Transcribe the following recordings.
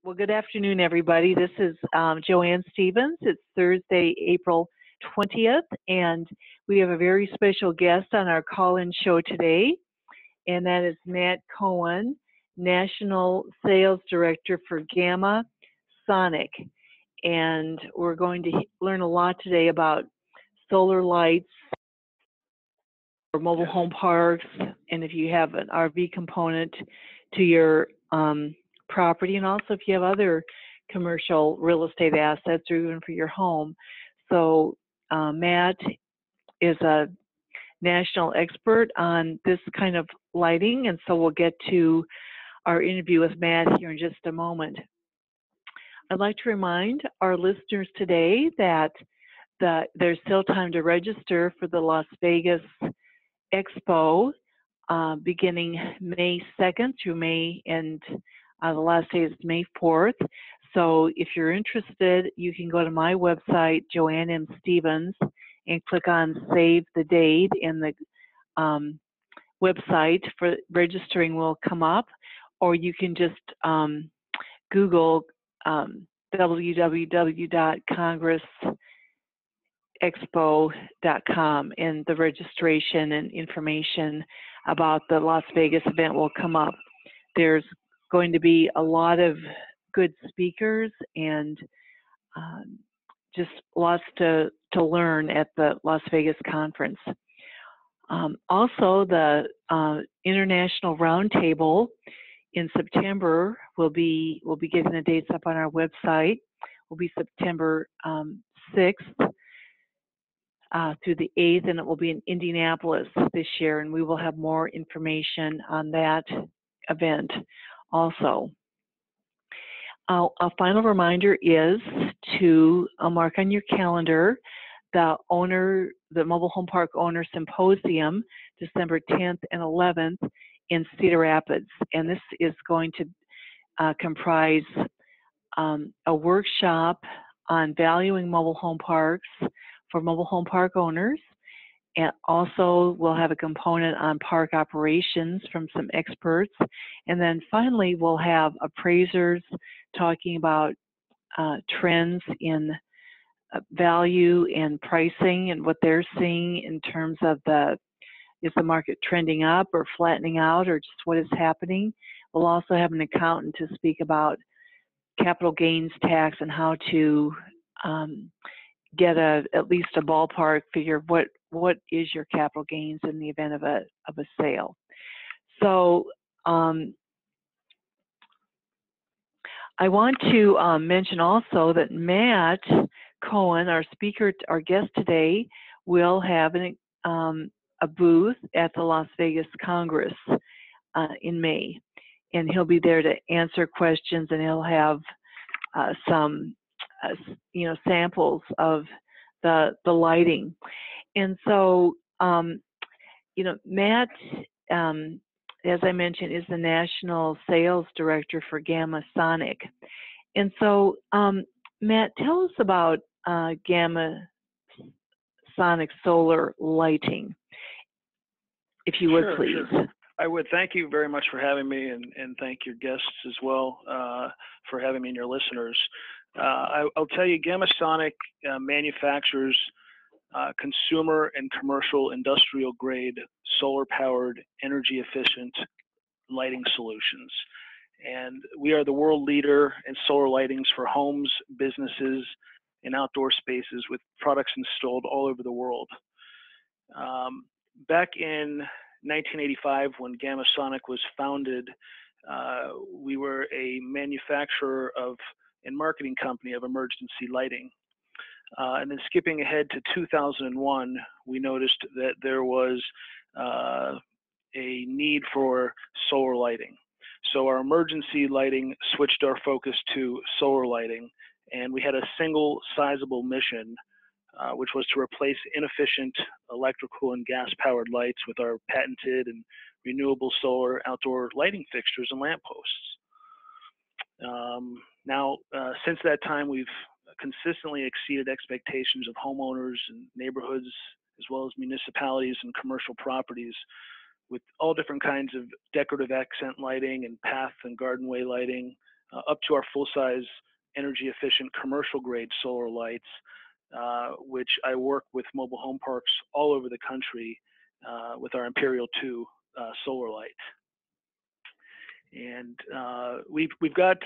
Well, good afternoon, everybody. This is Joanne Stevens. It's Thursday, April 20th, and we have a very special guest on our call-in show today, and that is Matt Cohen, National Sales Director for Gama Sonic. And we're going to learn a lot today about solar lights or mobile home parks, and if you have an RV component to your property, and also if you have other commercial real estate assets or even for your home. So Matt is a national expert on this kind of lighting, and so we'll get to our interview with Matt here in just a moment. I'd like to remind our listeners today that there's still time to register for the Las Vegas Expo beginning May 2nd through May, and the last day is May 4th. So if you're interested, you can go to my website, Joanne M. Stevens, and click on Save the Date, and the website for registering will come up, or you can just Google www.congressexpo.com, and the registration and information about the Las Vegas event will come up. There's going to be a lot of good speakers and just lots to learn at the Las Vegas conference. Also, the International Roundtable in September will be getting the dates up on our website. Will be September 6th through the 8th, and it will be in Indianapolis this year, and we will have more information on that event also. A final reminder is to mark on your calendar the Mobile Home Park Owner Symposium, December 10th and 11th in Cedar Rapids. And this is going to comprise a workshop on valuing mobile home parks for mobile home park owners. And also we'll have a component on park operations from some experts. And then finally, we'll have appraisers talking about trends in value and pricing and what they're seeing in terms of is the market trending up or flattening out, or just what is happening. We'll also have an accountant to speak about capital gains tax and how to get at least a ballpark figure of what is your capital gains in the event of a sale. So I want to mention also that Matt Cohen, our guest today, will have a booth at the Las Vegas Congress in May, and he'll be there to answer questions, and he'll have some samples of the lighting. And so Matt, as I mentioned, is the National Sales Director for Gama Sonic. And so Matt, tell us about Gama Sonic solar lighting, if you would, please. Sure. I would. Thank you very much for having me, and thank your guests as well for having me and your listeners. I'll tell you, Gama Sonic manufactures consumer and commercial industrial grade solar powered, energy efficient lighting solutions. And we are the world leader in solar lightings for homes, businesses, and outdoor spaces, with products installed all over the world. Back in 1985, when Gama Sonic was founded, we were a manufacturer and marketing company of emergency lighting. And then skipping ahead to 2001, we noticed that there was a need for solar lighting. So our emergency lighting switched our focus to solar lighting, and we had a single sizable mission, which was to replace inefficient electrical and gas-powered lights with our patented and renewable solar outdoor lighting fixtures and lampposts. Now, since that time, we've consistently exceeded expectations of homeowners and neighborhoods, as well as municipalities and commercial properties, with all different kinds of decorative accent lighting and path and gardenway lighting, up to our full-size energy-efficient commercial-grade solar lights, which I work with mobile home parks all over the country with our Imperial 2 solar light. And we've got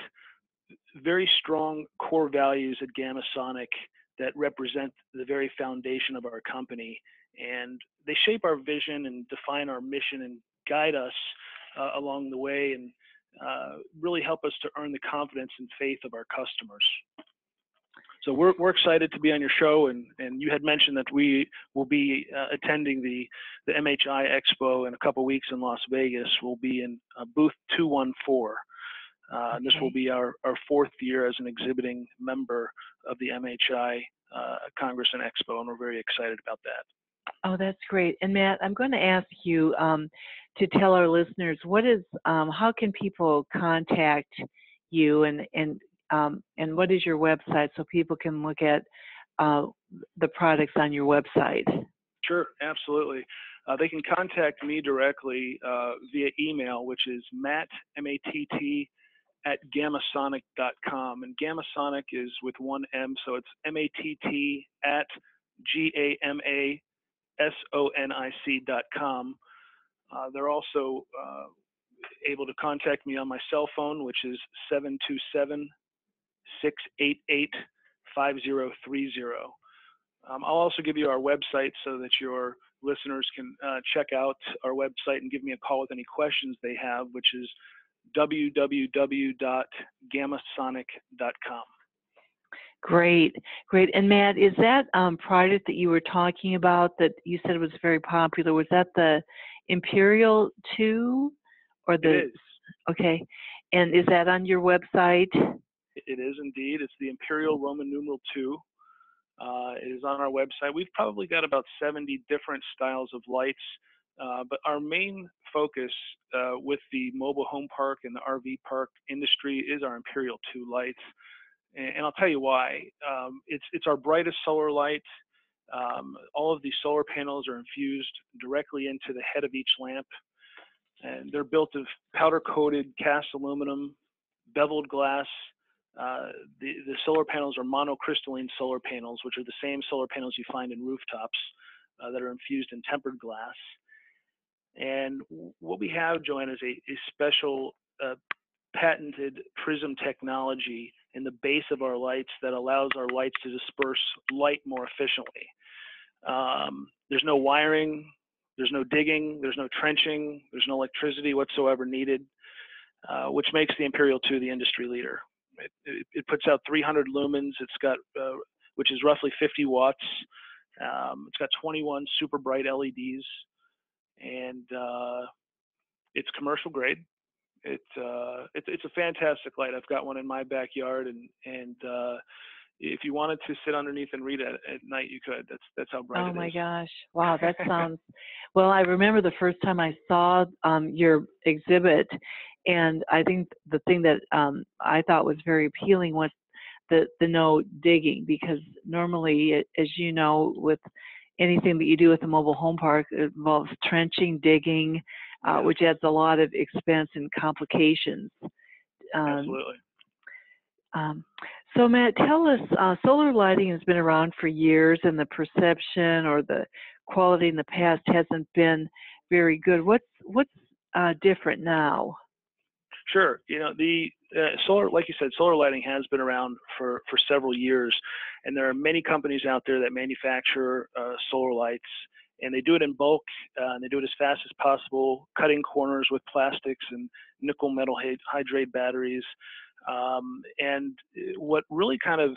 very strong core values at Gama Sonic that represent the very foundation of our company, and they shape our vision and define our mission and guide us along the way, and really help us to earn the confidence and faith of our customers. So we're excited to be on your show, and you had mentioned that we will be attending the MHI Expo in a couple weeks in Las Vegas. We'll be in booth 214. And this will be our fourth year as an exhibiting member of the MHI Congress and Expo, and we're very excited about that. Oh, that's great. And Matt, I'm going to ask you to tell our listeners how can people contact you, and what is your website so people can look at the products on your website? Sure, absolutely. They can contact me directly via email, which is Matt, M-A-T-T, at gamasonic.com. And Gamasonic is with one M, so it's M-A-T-T at GAMASONIC.com. They're also able to contact me on my cell phone, which is 727-688-5030. I'll also give you our website so that your listeners can check out our website and give me a call with any questions they have, which is www.gamasonic.com. Great. And Matt, is that product that you were talking about that you said was very popular, was that the Imperial 2 or the? It is. Okay. And is that on your website? It is indeed. It's the Imperial Roman numeral 2. It is on our website. We've probably got about 70 different styles of lights, but our main focus with the mobile home park and the RV park industry is our Imperial 2 lights. And I'll tell you why. It's our brightest solar light. All of these solar panels are infused directly into the head of each lamp, and they're built of powder-coated cast aluminum, beveled glass. The solar panels are monocrystalline solar panels, which are the same solar panels you find in rooftops that are infused in tempered glass. And what we have, Joanne, is a special patented prism technology in the base of our lights that allows our lights to disperse light more efficiently. There's no wiring, there's no digging, there's no trenching, there's no electricity whatsoever needed, which makes the Imperial 2 the industry leader. It puts out 300 lumens. It's got, which is roughly 50 watts. It's got 21 super bright LEDs, and it's commercial grade. It's a fantastic light. I've got one in my backyard, and if you wanted to sit underneath and read at night, you could. That's how bright it is. Oh my gosh! Wow, that sounds. Well, I remember the first time I saw your exhibit, and I think the thing that I thought was very appealing was the no digging, because normally, as you know, with anything that you do with a mobile home park, it involves trenching, digging, which adds a lot of expense and complications. Absolutely. So Matt, tell us, solar lighting has been around for years, and the perception or the quality in the past hasn't been very good. What's different now? Sure. You know, the solar, like you said, solar lighting has been around for several years, and there are many companies out there that manufacture solar lights, and they do it in bulk, and they do it as fast as possible, cutting corners with plastics and nickel metal hydrate batteries. And what really kind of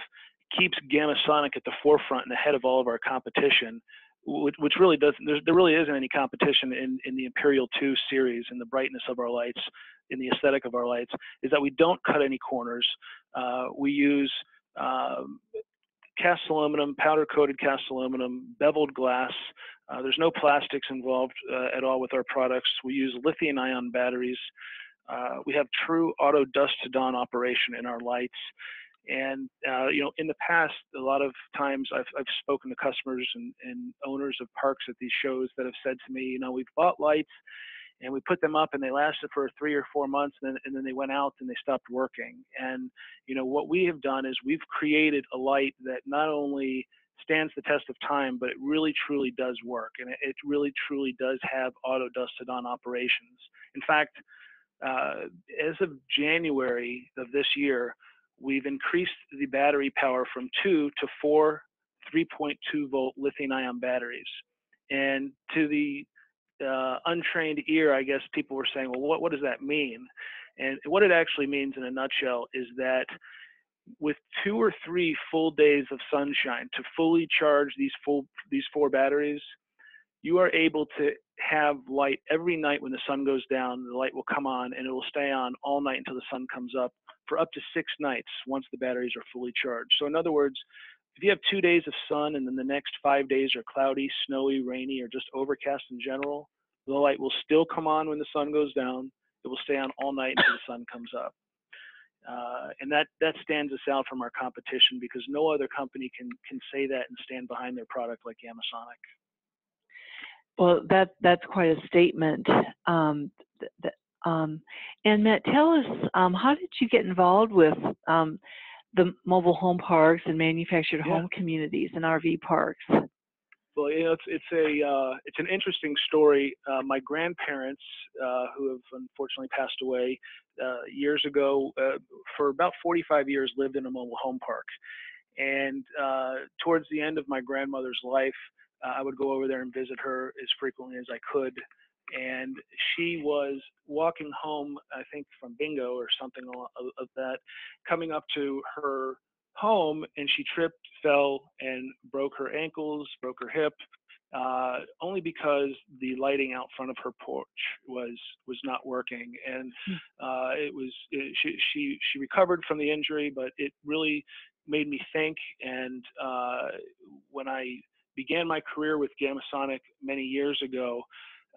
keeps Gama Sonic at the forefront and ahead of all of our competition, which really doesn't, there really isn't any competition in the Imperial 2 series, in the brightness of our lights, in the aesthetic of our lights, is that we don't cut any corners. We use cast aluminum, powder-coated cast aluminum, beveled glass. There's no plastics involved at all with our products. We use lithium-ion batteries. We have true auto dusk-to-dawn operation in our lights. And you know, in the past, a lot of times I've spoken to customers and owners of parks at these shows that have said to me, you know, we've bought lights, And we put them up, and they lasted for 3 or 4 months, and then they went out and they stopped working. And what we have done is we've created a light that not only stands the test of time, but it really truly does work, and it really truly does have auto dusted on operations. In fact, as of January of this year, we've increased the battery power from 2 to 4 3.2 volt lithium ion batteries. And to the untrained ear, I guess people were saying, well, what does that mean? And what it actually means in a nutshell is that with 2 or 3 full days of sunshine to fully charge these 4 batteries, you are able to have light every night. When the sun goes down, the light will come on, and it will stay on all night until the sun comes up for up to 6 nights once the batteries are fully charged. So in other words, if you have 2 days of sun and then the next 5 days are cloudy, snowy, rainy, or just overcast in general, the light will still come on when the sun goes down. It will stay on all night until the sun comes up. And that stands us out from our competition, because no other company can say that and stand behind their product like Gamasonic. Well, that's quite a statement. And Matt, tell us, how did you get involved with the mobile home parks and manufactured home communities and RV parks? Well, it's an interesting story. My grandparents, who have unfortunately passed away years ago, for about 45 years lived in a mobile home park. And towards the end of my grandmother's life, I would go over there and visit her as frequently as I could. And she was walking home, I think from bingo or something of that, coming up to her home, and she tripped, fell, and broke her ankles, broke her hip, only because the lighting out front of her porch was not working. And she recovered from the injury, but it really made me think. And when I began my career with Gamasonic many years ago,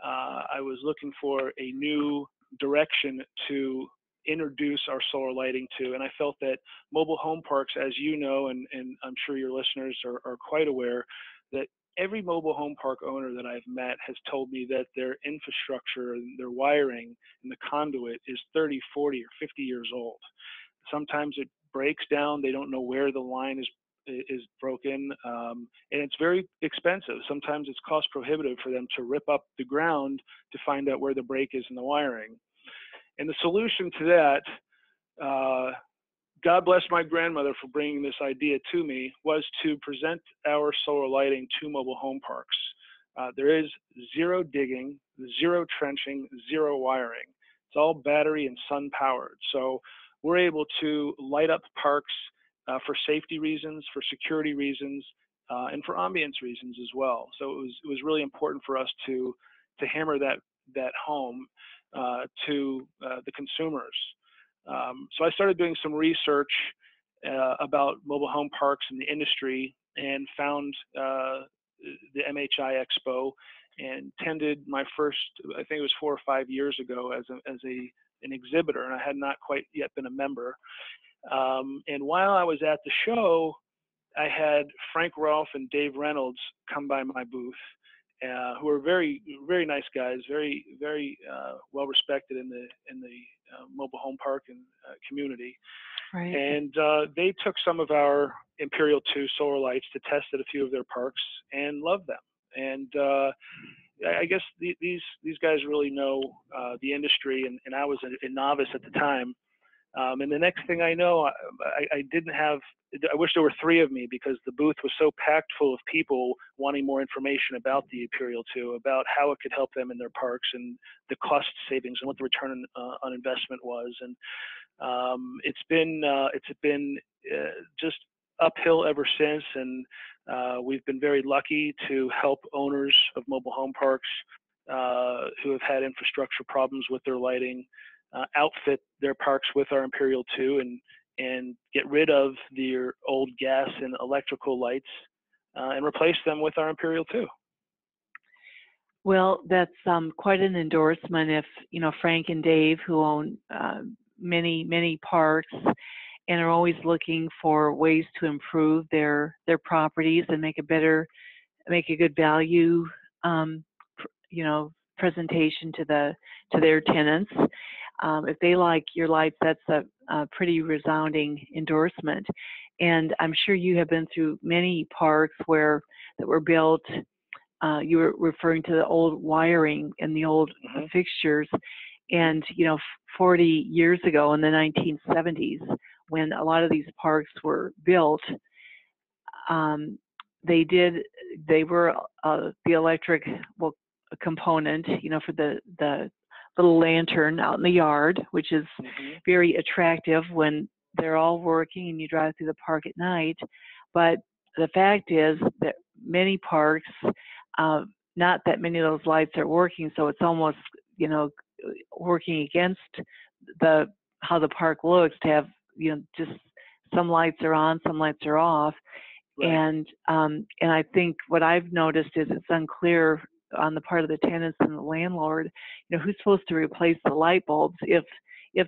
I was looking for a new direction to introduce our solar lighting to. And I felt that mobile home parks, as you know, and I'm sure your listeners are quite aware, that every mobile home park owner that I've met has told me that their infrastructure and their wiring and the conduit is 30, 40, or 50 years old. Sometimes it breaks down. They don't know where the line is broken, and it's very expensive. Sometimes it's cost prohibitive for them to rip up the ground to find out where the break is in the wiring. And the solution to that, God bless my grandmother for bringing this idea to me, was to present our solar lighting to mobile home parks. There is zero digging, zero trenching, zero wiring. It's all battery and sun powered. So we're able to light up parks for safety reasons, for security reasons, and for ambience reasons as well. So it was really important for us to hammer that home to the consumers. So I started doing some research about mobile home parks in the industry, and found the MHI Expo, and attended my first, I think it was 4 or 5 years ago, as an exhibitor, and I had not quite yet been a member. And while I was at the show, I had Frank Rolfe and Dave Reynolds come by my booth, who are very, very nice guys, very, very well respected in the mobile home park and community. Right. And they took some of our Imperial 2 solar lights to test at a few of their parks and loved them. And I guess these guys really know the industry, and I was a novice at the time. And the next thing I know, I wish there were 3 of me, because the booth was so packed full of people wanting more information about the Imperial 2, about how it could help them in their parks, and the cost savings, and what the return on investment was. And it's been just uphill ever since. And we've been very lucky to help owners of mobile home parks who have had infrastructure problems with their lighting, outfit their parks with our Imperial 2, and get rid of their old gas and electrical lights and replace them with our Imperial 2. Well, that's quite an endorsement. If Frank and Dave, who own many parks and are always looking for ways to improve their properties and make a good value presentation to their tenants. If they like your lights, that's a pretty resounding endorsement. And I'm sure you have been through many parks that were built. You were referring to the old wiring and the old fixtures. And, 40 years ago in the 1970s, when a lot of these parks were built, they were the electric component, for the little lantern out in the yard, which is very attractive when they're all working and you drive through the park at night. But the fact is that many parks, not that many of those lights are working, so it's almost, working against how the park looks to have, just some lights are on, some lights are off. Right. And I think what I've noticed is it's unclear on the part of the tenants and the landlord, who's supposed to replace the light bulbs if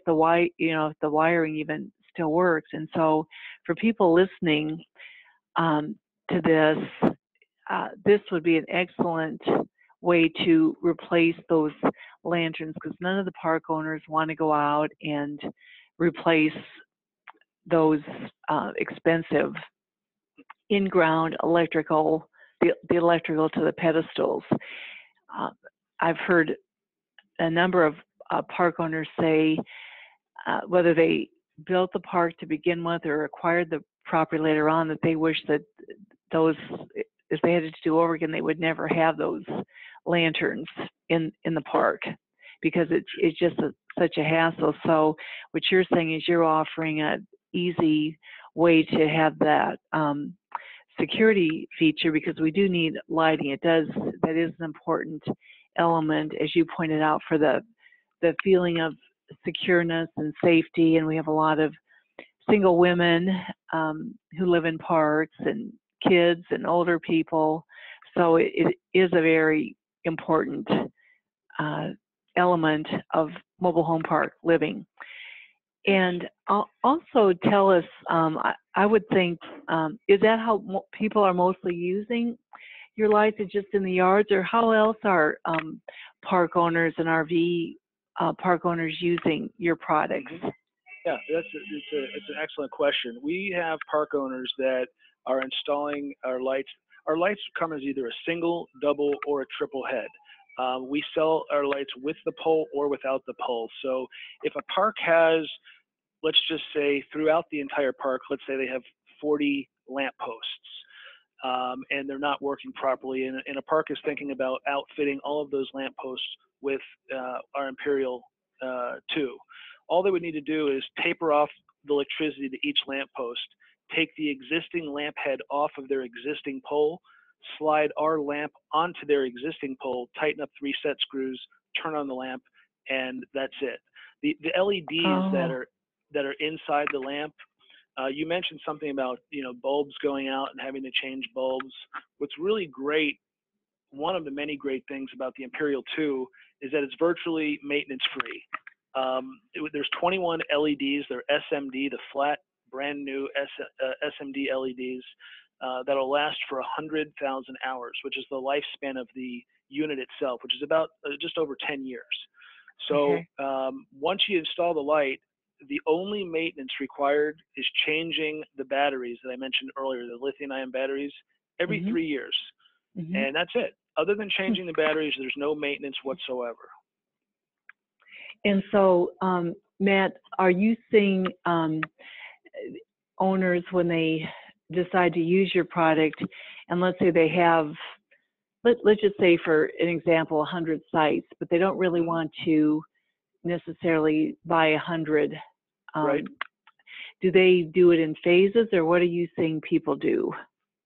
the wiring even still works. And so for people listening to this, this would be an excellent way to replace those lanterns, because none of the park owners want to go out and replace those expensive in-ground electrical, the electrical to the pedestals. I've heard a number of park owners say, whether they built the park to begin with or acquired the property later on, that they wish that those, if they had to do over again, they would never have those lanterns in the park, because it's just such a hassle. So what you're saying is you're offering an easy way to have that security feature, because we do need lighting. That is an important element, as you pointed out, for the feeling of secureness and safety. And we have a lot of single women who live in parks, and kids and older people. So it is a very important element of mobile home park living. And also tell us, I would think, is that how people are mostly using your lights? Is just in the yards, or how else are park owners and RV park owners using your products? Yeah, it's an excellent question. We have park owners that are installing our lights. Our lights come as either a single, double, or a triple head. We sell our lights with the pole or without the pole. So if a park has, let's just say throughout the entire park, let's say they have 40 lamp posts, and they're not working properly, and a park is thinking about outfitting all of those lamp posts with our Imperial 2. All they would need to do is taper off the electricity to each lamp post, take the existing lamp head off of their existing pole, slide our lamp onto their existing pole, tighten up 3 set screws, turn on the lamp, and that's it. The LEDs that are inside the lamp, you mentioned something about bulbs going out and having to change bulbs. What's really great, one of the many great things about the Imperial 2 is that it's virtually maintenance free. There's 21 LEDs. They're SMD, the flat, brand new SMD LEDs that'll last for 100,000 hours, which is the lifespan of the unit itself, which is about just over 10 years. So once you install the light, the only maintenance required is changing the batteries that I mentioned earlier, the lithium-ion batteries, every 3 years. And that's it. Other than changing the batteries, there's no maintenance whatsoever. And so, Matt, are you seeing owners, when they decide to use your product, and let's say they have, let's just say for an example, 100 sites, but they don't really want to necessarily buy 100. Right. Do they do it in phases, or what are you seeing people do?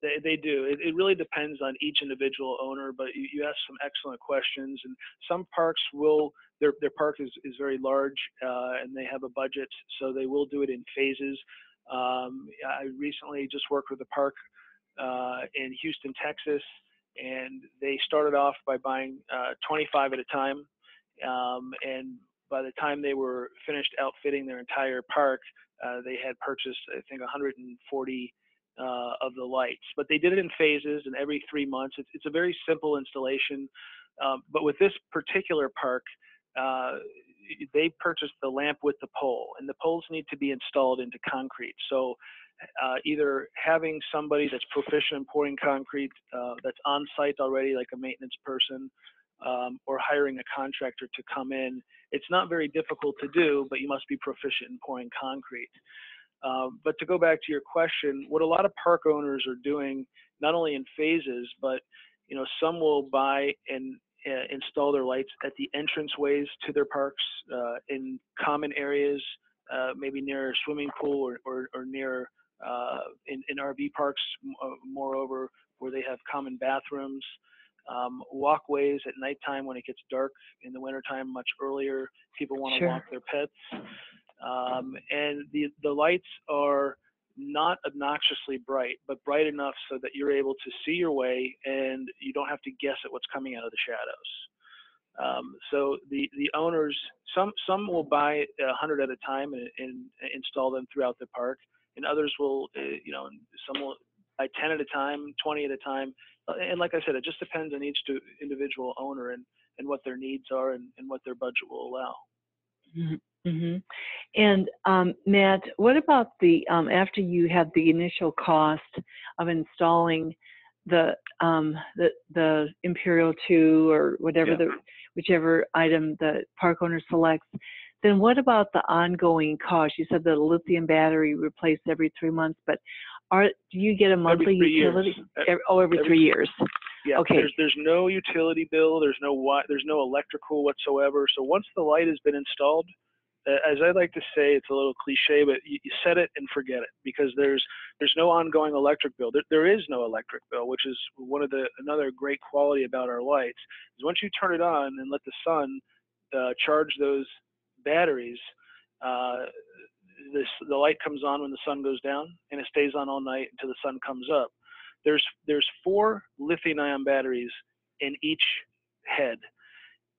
They do. It really depends on each individual owner, but you asked some excellent questions. And some parks will, their park is very large and they have a budget, so they will do it in phases. I recently just worked with a park in Houston, Texas, and they started off by buying 25 at a time. And by the time they were finished outfitting their entire park, they had purchased, I think, 140 of the lights. But they did it in phases, and every 3 months. It's a very simple installation. But with this particular park, they purchased the lamp with the pole, and the poles need to be installed into concrete. So either having somebody that's proficient in pouring concrete that's on site already, like a maintenance person, or hiring a contractor to come in. It's not very difficult to do, but you must be proficient in pouring concrete. But to go back to your question, what a lot of park owners are doing, not only in phases, but some will buy and install their lights at the entranceways to their parks, in common areas, maybe near a swimming pool or near in RV parks, moreover, where they have common bathrooms, walkways at nighttime when it gets dark. In the wintertime, much earlier, people want to Sure. walk their pets. And the lights are not obnoxiously bright, but bright enough so that you're able to see your way and you don't have to guess at what's coming out of the shadows. So the owners, some will buy 100 at a time and install them throughout the park, and others will, some will buy 10 at a time, 20 at a time. And like I said, it just depends on each individual owner and what their needs are and what their budget will allow. Mm-hmm. And Matt, what about the after you had the initial cost of installing the Imperial 2 or whatever, Yeah. whichever item the park owner selects, then what about the ongoing cost? You said the lithium battery replaced every 3 months, but do you get a monthly utility? Every 3 years. Yeah. Okay. There's no utility bill. There's no electrical whatsoever. So once the light has been installed, as I like to say, it's a little cliche, but you set it and forget it, because there's no ongoing electric bill. There is no electric bill, which is another great quality about our lights. Is once you turn it on and let the sun charge those batteries, the light comes on when the sun goes down, and it stays on all night until the sun comes up. There's 4 lithium-ion batteries in each head.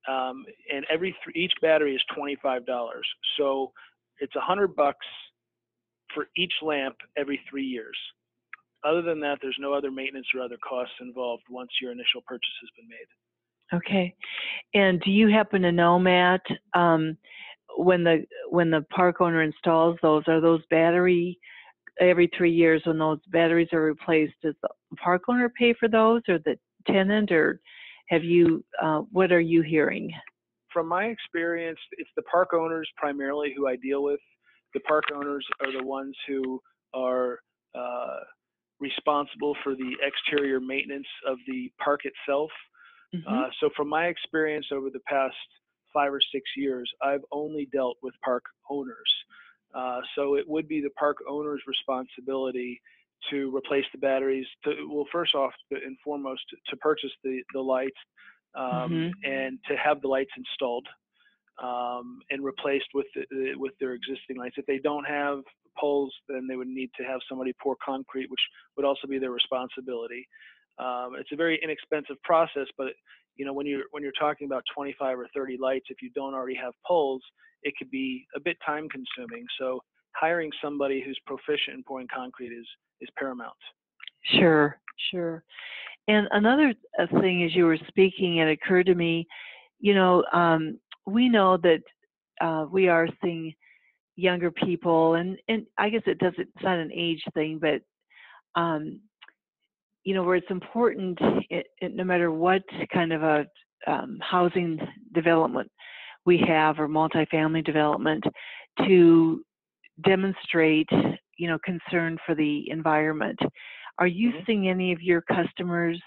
And each battery is $25. So it's $100 for each lamp every 3 years. Other than that, there's no other maintenance or other costs involved once your initial purchase has been made. Okay. And do you happen to know, Matt, when the park owner installs those, are those battery every 3 years when those batteries are replaced? Does the park owner pay for those, or the tenant, or have you? What are you hearing? From my experience, it's the park owners primarily who I deal with. The park owners are the ones who are responsible for the exterior maintenance of the park itself. Mm-hmm. So from my experience over the past 5 or 6 years, I've only dealt with park owners. So it would be the park owner's responsibility to replace the batteries, first off and foremost, to purchase the lights, and to have the lights installed and replaced with their existing lights. If they don't have poles, then they would need to have somebody pour concrete, which would also be their responsibility. It's a very inexpensive process, but when you're talking about 25 or 30 lights, if you don't already have poles, it could be a bit time consuming. So hiring somebody who's proficient in pouring concrete is paramount. Sure. And another thing, as you were speaking, it occurred to me, we know that we are seeing younger people, and I guess it's not an age thing, but where it's important, no matter what kind of a housing development we have, or multifamily development, to demonstrate, concern for the environment. Are you seeing any of your customers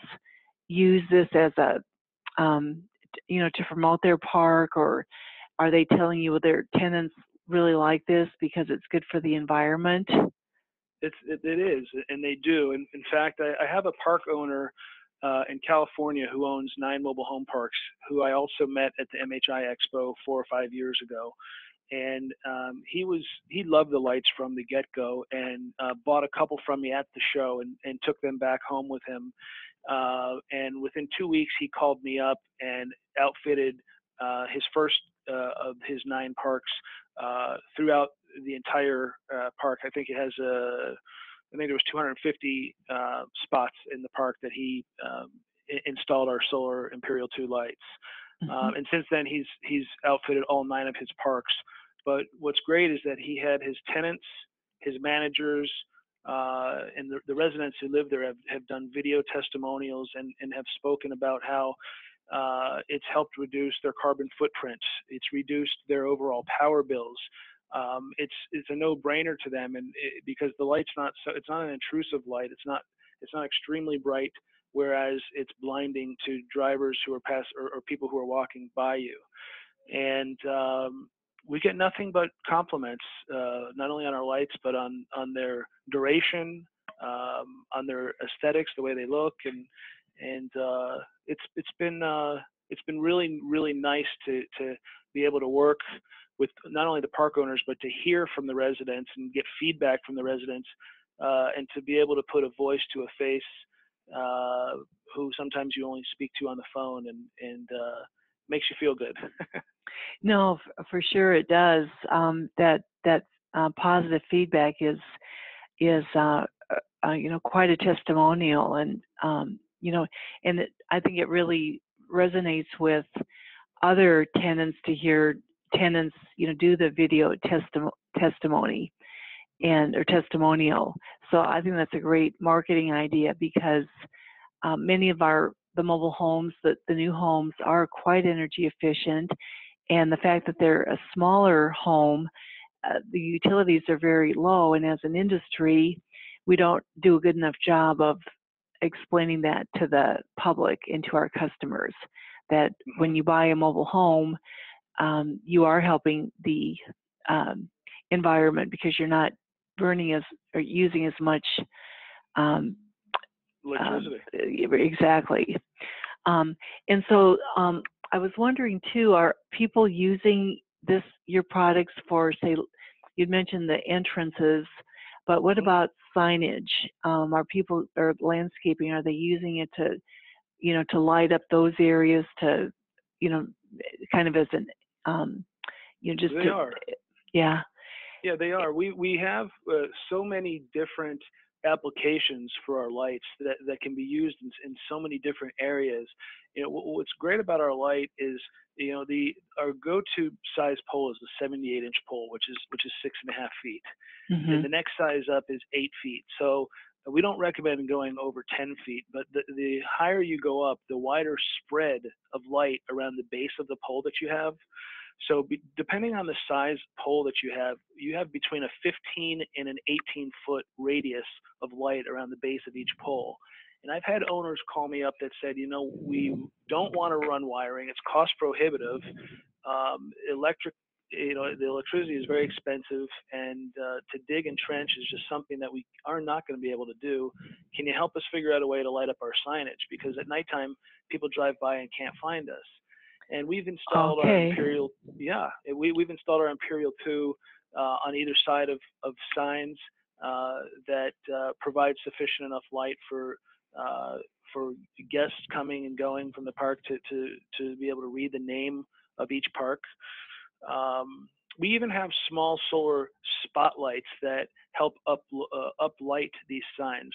use this as a, to promote their park, or are they telling you their tenants really like this because it's good for the environment? It is, and they do. And in fact, I have a park owner in California who owns 9 mobile home parks, who I also met at the MHI Expo 4 or 5 years ago. And he loved the lights from the get-go, and bought a couple from me at the show and took them back home with him. And within 2 weeks, he called me up and outfitted his first of his 9 parks throughout the entire park. I think there was 250 spots in the park that he installed our solar Imperial 2 lights. And since then, he's outfitted all 9 of his parks. But what's great is that he had his tenants, his managers, and the residents who live there have done video testimonials and have spoken about how it's helped reduce their carbon footprints. It's reduced their overall power bills. It's a no-brainer to them, and because the light's it's not an intrusive light. It's not extremely bright, whereas it's blinding to drivers who are or people who are walking by you. And we get nothing but compliments, not only on our lights, but on their duration, on their aesthetics, the way they look, and it's been really, really nice to be able to work with not only the park owners, but to hear from the residents and get feedback from the residents, and to be able to put a voice to a face who sometimes you only speak to on the phone, and makes you feel good. No, for sure it does. That positive feedback is quite a testimonial, and I think it really resonates with other tenants to hear tenants do the video testimony or testimonial. So I think that's a great marketing idea, because many of the mobile homes, the new homes, are quite energy efficient, and the fact that they're a smaller home, the utilities are very low, and as an industry, we don't do a good enough job of explaining that to the public and to our customers, that when you buy a mobile home, you are helping the environment, because you're not burning or using as much electricity. Exactly. And so I was wondering too, are people using your products for, say, you'd mentioned the entrances, but what about signage? Are people, or landscaping, are they using it to light up those areas, to kind of as an just they are. Yeah. Yeah, they are. We have so many different applications for our lights that can be used in so many different areas. What's great about our light is our go-to size pole is the 78-inch pole, which is 6.5 feet. And the next size up is 8 feet. So we don't recommend going over 10 feet, but the higher you go up, the wider spread of light around the base of the pole that you have. So depending on the size pole that you have between a 15 and an 18-foot radius of light around the base of each pole. And I've had owners call me up that said, we don't want to run wiring. It's cost prohibitive. The electricity is very expensive, and to dig and trench is just something that we are not going to be able to do. Can you help us figure out a way to light up our signage? Because at nighttime, people drive by and can't find us. And we've installed our Imperial, we've installed our Imperial 2 on either side of signs that provide sufficient enough light for guests coming and going from the park to be able to read the name of each park. We even have small solar spotlights that help uplight these signs.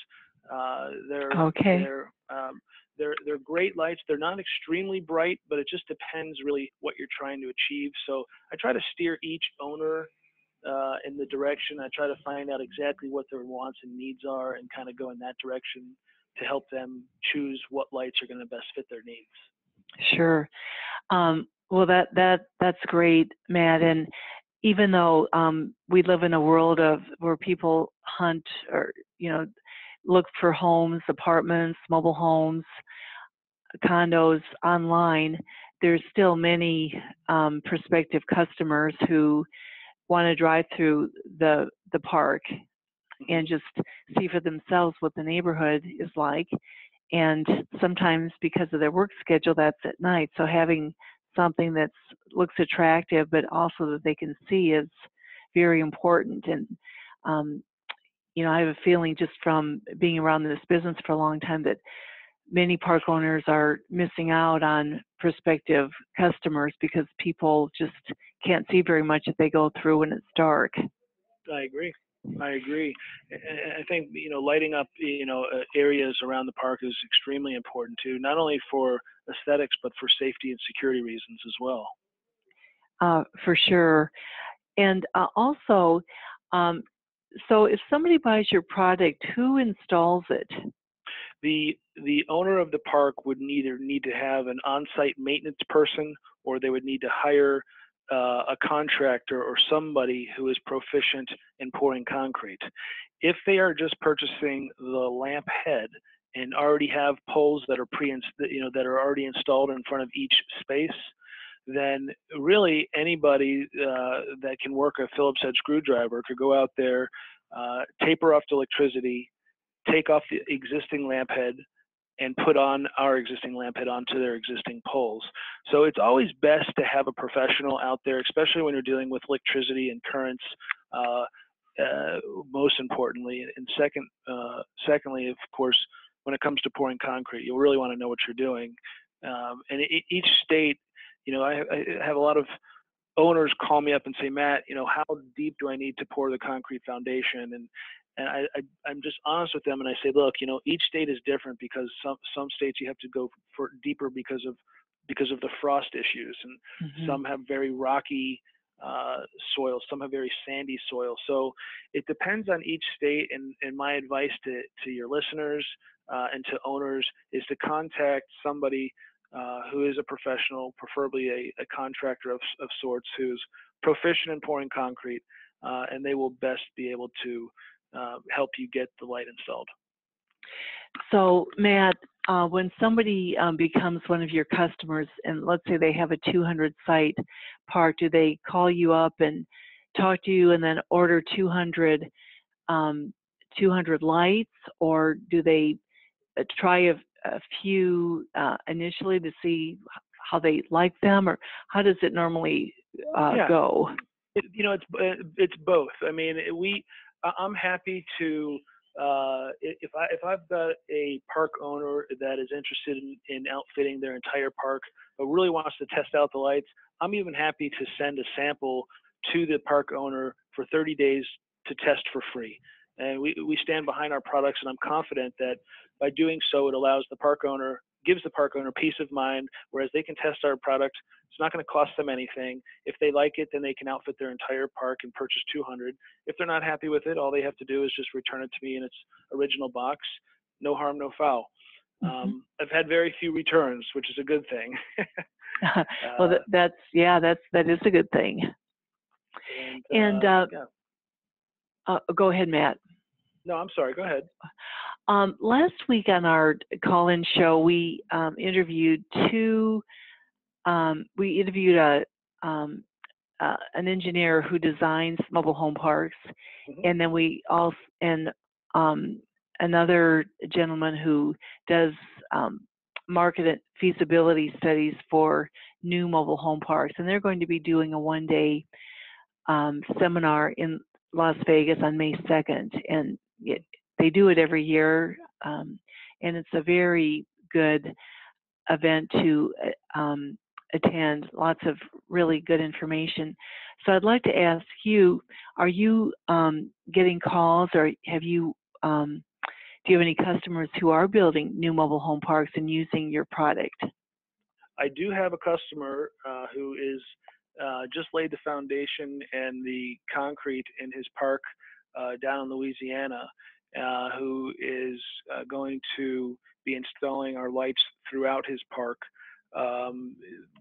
They're great lights. They're not extremely bright, but it just depends really what you're trying to achieve. So I try to steer each owner in the direction. I try to find out exactly what their wants and needs are, and kind of go in that direction to help them choose what lights are going to best fit their needs. Sure. Well, that's great, Matt. And even though we live in a world where people hunt or look for homes, apartments, mobile homes, condos online, there's still many prospective customers who want to drive through the park and just see for themselves what the neighborhood is like. And sometimes because of their work schedule, that's at night. So having something that looks attractive, but also that they can see, is very important. And I have a feeling, just from being around this business for a long time, that many park owners are missing out on prospective customers because people just can't see very much if they go through when it's dark. I agree. I agree. I think lighting up areas around the park is extremely important too, not only for aesthetics but for safety and security reasons as well. For sure. And also, um, so if somebody buys your product, who installs it? The owner of the park would either need to have an on-site maintenance person, or they would need to hire a contractor or somebody who is proficient in pouring concrete. If they are just purchasing the lamp head and already have poles that are that are already installed in front of each space, then really anybody that can work a Phillips head screwdriver could go out there, taper off the electricity, take off the existing lamp head, and put on our existing lamp head onto their existing poles. So it's always best to have a professional out there, especially when you're dealing with electricity and currents, uh, most importantly. And secondly, of course, when it comes to pouring concrete, you'll really want to know what you're doing. And each state, I have a lot of owners call me up and say, Matt, how deep do I need to pour the concrete foundation? And I'm just honest with them, and I say, look, each state is different, because some states you have to go for deeper because of the frost issues, and Mm-hmm. some have very rocky soil, some have very sandy soil. So it depends on each state. And my advice to your listeners and to owners is to contact somebody who is a professional, preferably a contractor of sorts, who's proficient in pouring concrete, and they will best be able to help you get the light installed. So, Matt, when somebody becomes one of your customers, and let's say they have a 200 site park, do they call you up and talk to you and then order 200 lights, or do they try a few initially to see how they like them, or how does it normally go? It's both. I mean, I'm happy to if I've got a park owner that is interested in outfitting their entire park, but really wants to test out the lights, I'm even happy to send a sample to the park owner for 30 days to test for free. And we stand behind our products, and I'm confident that by doing so, it gives the park owner peace of mind, whereas they can test our product. It's not going to cost them anything. If they like it, then they can outfit their entire park and purchase 200. If they're not happy with it, all they have to do is just return it to me in its original box. No harm, no foul. Mm-hmm. I've had very few returns, which is a good thing. Well, that is a good thing. And go ahead, Matt. No, I'm sorry. Go ahead. Last week on our call-in show, we interviewed an engineer who designs mobile home parks, mm-hmm. and then we also another gentleman who does market feasibility studies for new mobile home parks, and they're going to be doing a one-day seminar in Las Vegas on May 2nd, and they do it every year, and it's a very good event to attend. Lots of really good information. So I'd like to ask you, are you getting calls, or have you do you have any customers who are building new mobile home parks and using your product? I do have a customer who is just laid the foundation and the concrete in his park down in Louisiana, who is going to be installing our lights throughout his park.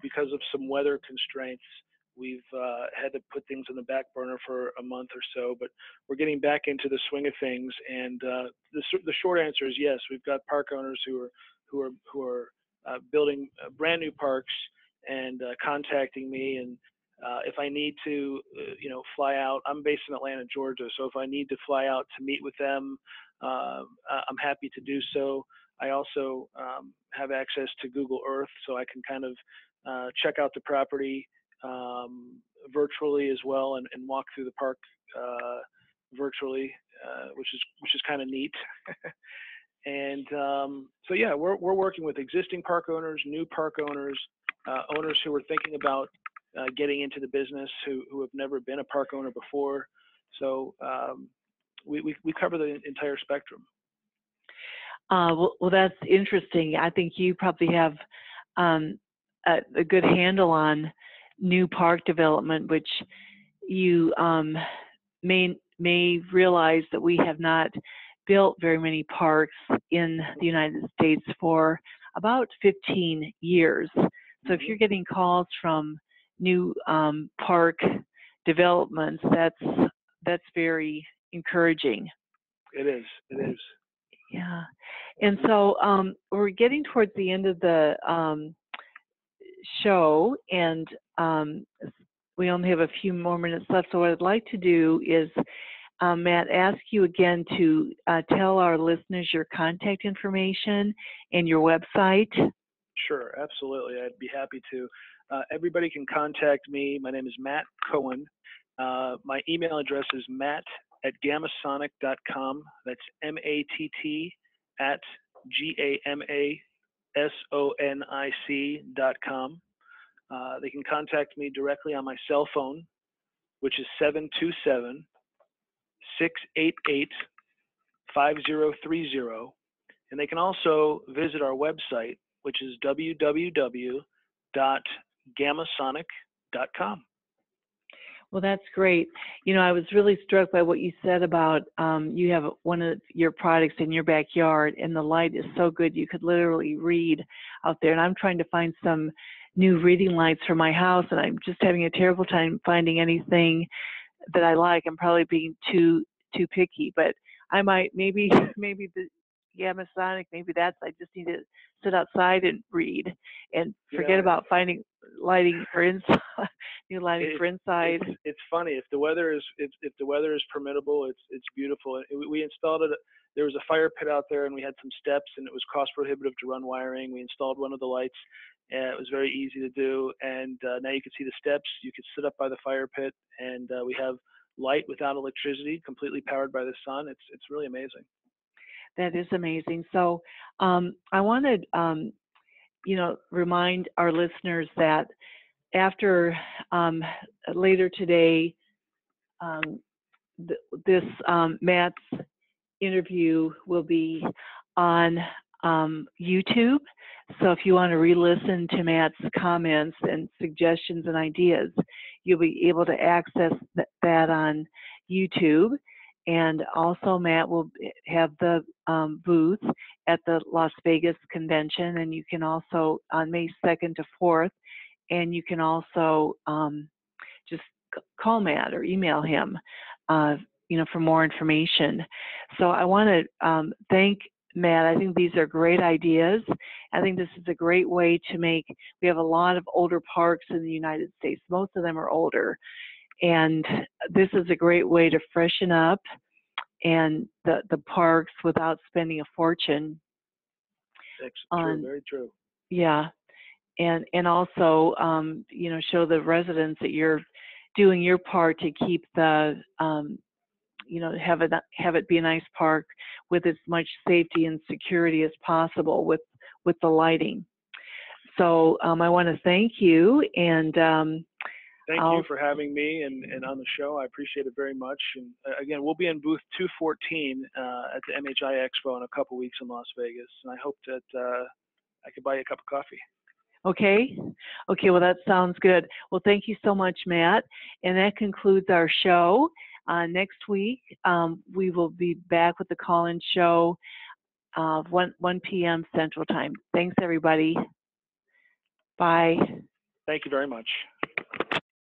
Because of some weather constraints, we've had to put things on the back burner for a month or so, but we're getting back into the swing of things. And the short answer is yes. We've got park owners who are building brand new parks and contacting me. And if I need to, fly out, I'm based in Atlanta, Georgia. So if I need to fly out to meet with them, I'm happy to do so. I also have access to Google Earth, so I can kind of check out the property virtually as well, and walk through the park virtually, which is kind of neat. And so yeah, we're working with existing park owners, new park owners, owners who are thinking about getting into the business, who have never been a park owner before. So we cover the entire spectrum. Well, that's interesting. I think you probably have a good handle on new park development, which you may realize that we have not built very many parks in the United States for about 15 years. So if you're getting calls from new park developments, that's very encouraging. It is. It is. Yeah. And so we're getting towards the end of the show, and we only have a few more minutes left. So what I'd like to do is, Matt, ask you again to tell our listeners your contact information and your website. Sure, absolutely. I'd be happy to. Everybody can contact me. My name is Matt Cohen. My email address is matt@gamasonic.com. That's matt@gamasonic.com. They can contact me directly on my cell phone, which is 727-688-5030. And they can also visit our website, which is www.gamasonic.com. Well, that's great. You know, I was really struck by what you said about you have one of your products in your backyard, and the light is so good you could literally read out there. And I'm trying to find some new reading lights for my house, and I'm just having a terrible time finding anything that I like. I'm probably being too picky, but I might maybe the Gamasonic, maybe that's, I just need to sit outside and read and forget about finding lighting for inside, new lighting for inside. It's funny, if the weather is permittable, it's beautiful. We installed it. There was a fire pit out there, and we had some steps, and it was cost prohibitive to run wiring. We installed one of the lights, and it was very easy to do. And now you can see the steps. You can sit up by the fire pit, and we have light without electricity, completely powered by the sun. It's really amazing. That is amazing. So I want to, remind our listeners that after later today, this Matt's interview will be on YouTube. So if you want to re-listen to Matt's comments and suggestions and ideas, you'll be able to access that on YouTube. And also Matt will have the booth at the Las Vegas convention, and you can also on May 2nd to 4th, and you can also just call Matt or email him, for more information. So I want to thank Matt. I think these are great ideas. I think this is a great way to we have a lot of older parks in the United States. Most of them are older. And this is a great way to freshen up and the parks without spending a fortune. True, very true. Yeah. And also, show the residents that you're doing your part to keep the, have it be a nice park with as much safety and security as possible with the lighting. So I want to thank you, and thank you for having me and on the show. I appreciate it very much. And again, we'll be in booth 214 at the MHI Expo in a couple weeks in Las Vegas, and I hope that I could buy you a cup of coffee. Okay. Well, that sounds good. Well, thank you so much, Matt. And that concludes our show. Next week, we will be back with the call-in show 1 p.m. Central Time. Thanks, everybody. Bye. Thank you very much.